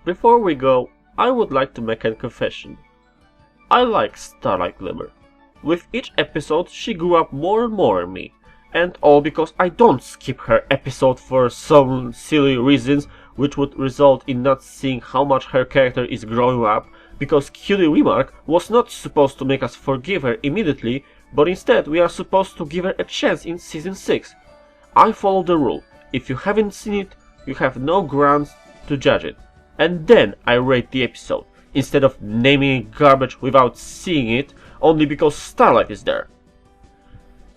Before we go, I would like to make a confession. I like Starlight Glimmer. With each episode, she grew up more and more in me. And all because I don't skip her episode for some silly reasons which would result in not seeing how much her character is growing up, because Cutie Remark was not supposed to make us forgive her immediately, but instead we are supposed to give her a chance in Season 6. I follow the rule: if you haven't seen it, you have no grounds to judge it. And then I rate the episode, instead of naming it garbage without seeing it, only because Starlight is there.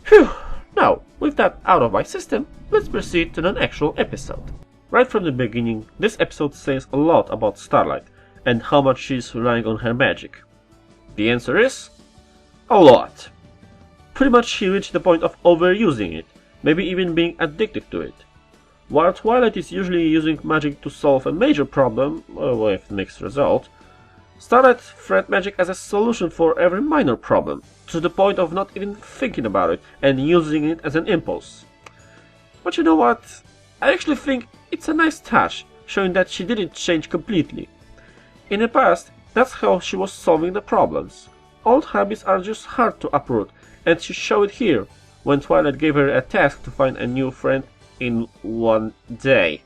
Phew! Now, with that out of my system, let's proceed to an actual episode. Right from the beginning, this episode says a lot about Starlight, and how much she's relying on her magic. The answer is... a lot. Pretty much she reached the point of overusing it, maybe even being addicted to it. While Twilight is usually using magic to solve a major problem, with mixed result, Starlight thread magic as a solution for every minor problem, to the point of not even thinking about it and using it as an impulse. But you know what? I actually think it's a nice touch, showing that she didn't change completely. In the past, that's how she was solving the problems. Old habits are just hard to uproot, and she showed it here, when Twilight gave her a task to find a new friend in one day.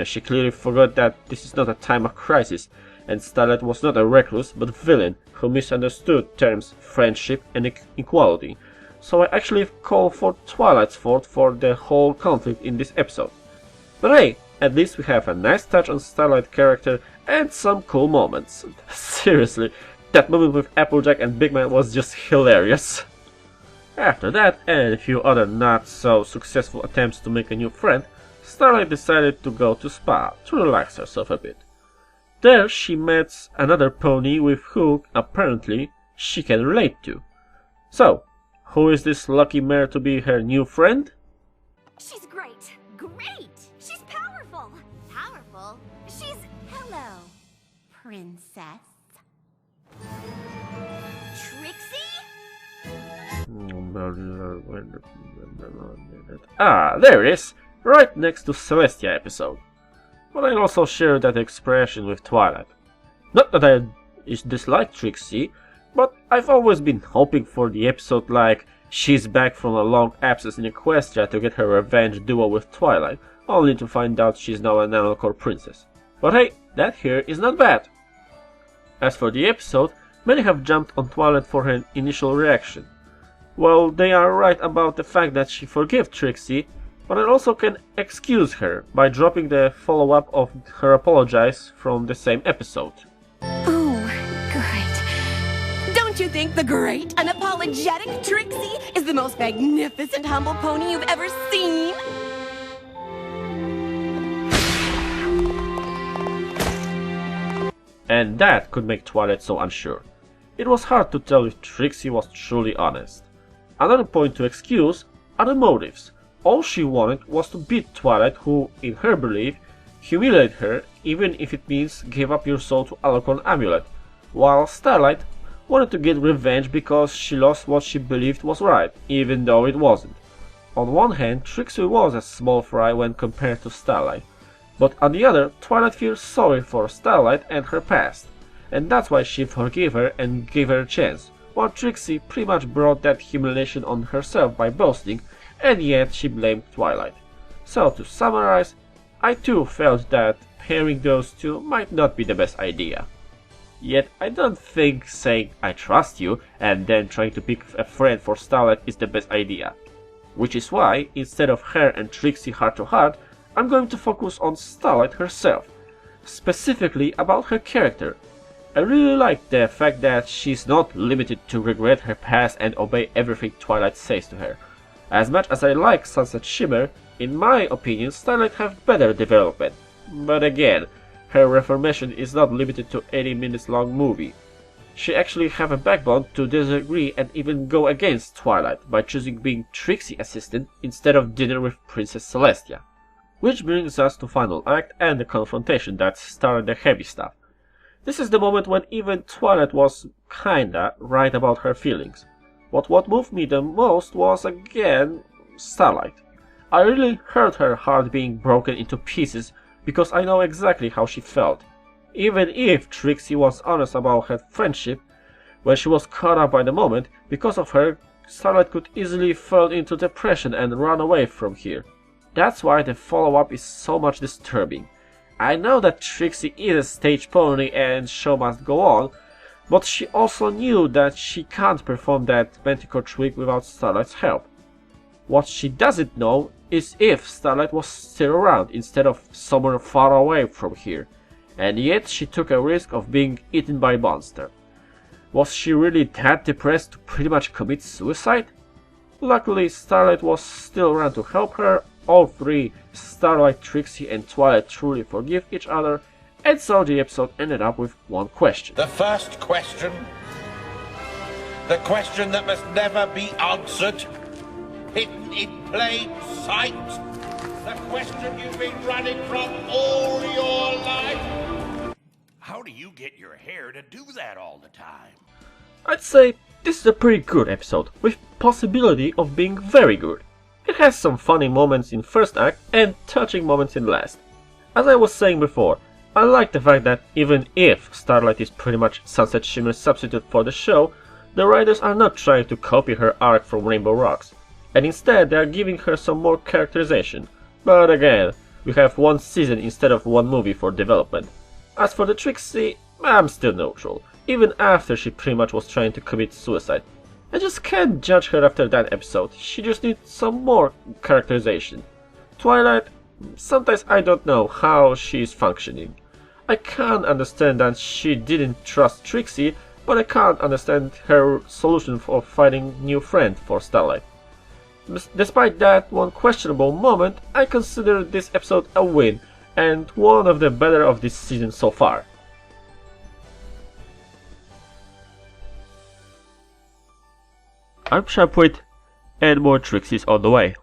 She clearly forgot that this is not a time of crisis, and Starlight was not a recluse but villain who misunderstood terms friendship and equality. So I actually call for Twilight's fault for the whole conflict in this episode. But hey, at least we have a nice touch on Starlight character and some cool moments. Seriously, that moment with Applejack and Big Man was just hilarious. After that, and a few other not so successful attempts to make a new friend, Starlight decided to go to spa to relax herself a bit. There she met another pony with who, apparently, she can relate to. So, who is this lucky mare to be her new friend? She's great! Great! She's powerful! Powerful? She's... hello, Princess. Trixie? Ah, there it is! Right next to Celestia episode. But I also share that expression with Twilight. Not that I dislike Trixie, but I've always been hoping for the episode like she's back from a long absence in Equestria to get her revenge duo with Twilight, only to find out she's now an Analcore princess. But hey, that here is not bad. As for the episode, many have jumped on Twilight for her initial reaction. Well, they are right about the fact that she forgave Trixie, but I also can excuse her by dropping the follow-up of her apologize from the same episode. Oh, great. Don't you think the great, unapologetic Trixie is the most magnificent humble pony you've ever seen? And that could make Twilight so unsure. It was hard to tell if Trixie was truly honest. Another point to excuse are the motives. All she wanted was to beat Twilight, who, in her belief, humiliated her, even if it means give up your soul to Alucon Amulet, while Starlight wanted to get revenge because she lost what she believed was right, even though it wasn't. On one hand, Trixie was a small fry when compared to Starlight, but on the other, Twilight feels sorry for Starlight and her past, and that's why she forgave her and gave her a chance, while Trixie pretty much brought that humiliation on herself by boasting, and yet she blamed Twilight. So to summarize, I too felt that pairing those two might not be the best idea. Yet I don't think saying I trust you and then trying to pick a friend for Starlight is the best idea. Which is why, instead of her and Trixie heart to heart, I'm going to focus on Starlight herself, specifically about her character. I really like the fact that she's not limited to regret her past and obey everything Twilight says to her. As much as I like Sunset Shimmer, in my opinion Starlight have better development. But again, her reformation is not limited to 80 minutes long movie. She actually have a backbone to disagree and even go against Twilight by choosing being Trixie assistant instead of dinner with Princess Celestia. Which brings us to final act and the confrontation that started the heavy stuff. This is the moment when even Twilight was kinda right about her feelings. But what moved me the most was, again, Starlight. I really heard her heart being broken into pieces because I know exactly how she felt. Even if Trixie was honest about her friendship, when she was caught up by the moment, because of her, Starlight could easily fall into depression and run away from here. That's why the follow-up is so much disturbing. I know that Trixie is a stage pony and show must go on, but she also knew that she can't perform that Manticore trick without Starlight's help. What she doesn't know is if Starlight was still around instead of somewhere far away from here, and yet she took a risk of being eaten by a monster. Was she really that depressed to pretty much commit suicide? Luckily, Starlight was still around to help her. All three, Starlight, Trixie and Twilight, truly forgive each other, and so the episode ended up with one question. The first question, the question that must never be answered, hidden in plain sight, the question you've been running from all your life. How do you get your hair to do that all the time? I'd say this is a pretty good episode, with possibility of being very good. It has some funny moments in first act and touching moments in last. As I was saying before, I like the fact that even if Starlight is pretty much Sunset Shimmer's substitute for the show, the writers are not trying to copy her arc from Rainbow Rocks, and instead they are giving her some more characterization. But again, we have one season instead of one movie for development. As for the Trixie, I'm still neutral, even after she pretty much was trying to commit suicide. I just can't judge her after that episode, she just needs some more characterization. Twilight, sometimes I don't know how she is functioning. I can't understand that she didn't trust Trixie, but I can't understand her solution for finding new friend for Starlight. Despite that one questionable moment, I consider this episode a win, and one of the better of this season so far. I'm Sharpwit, and more Trixies on the way.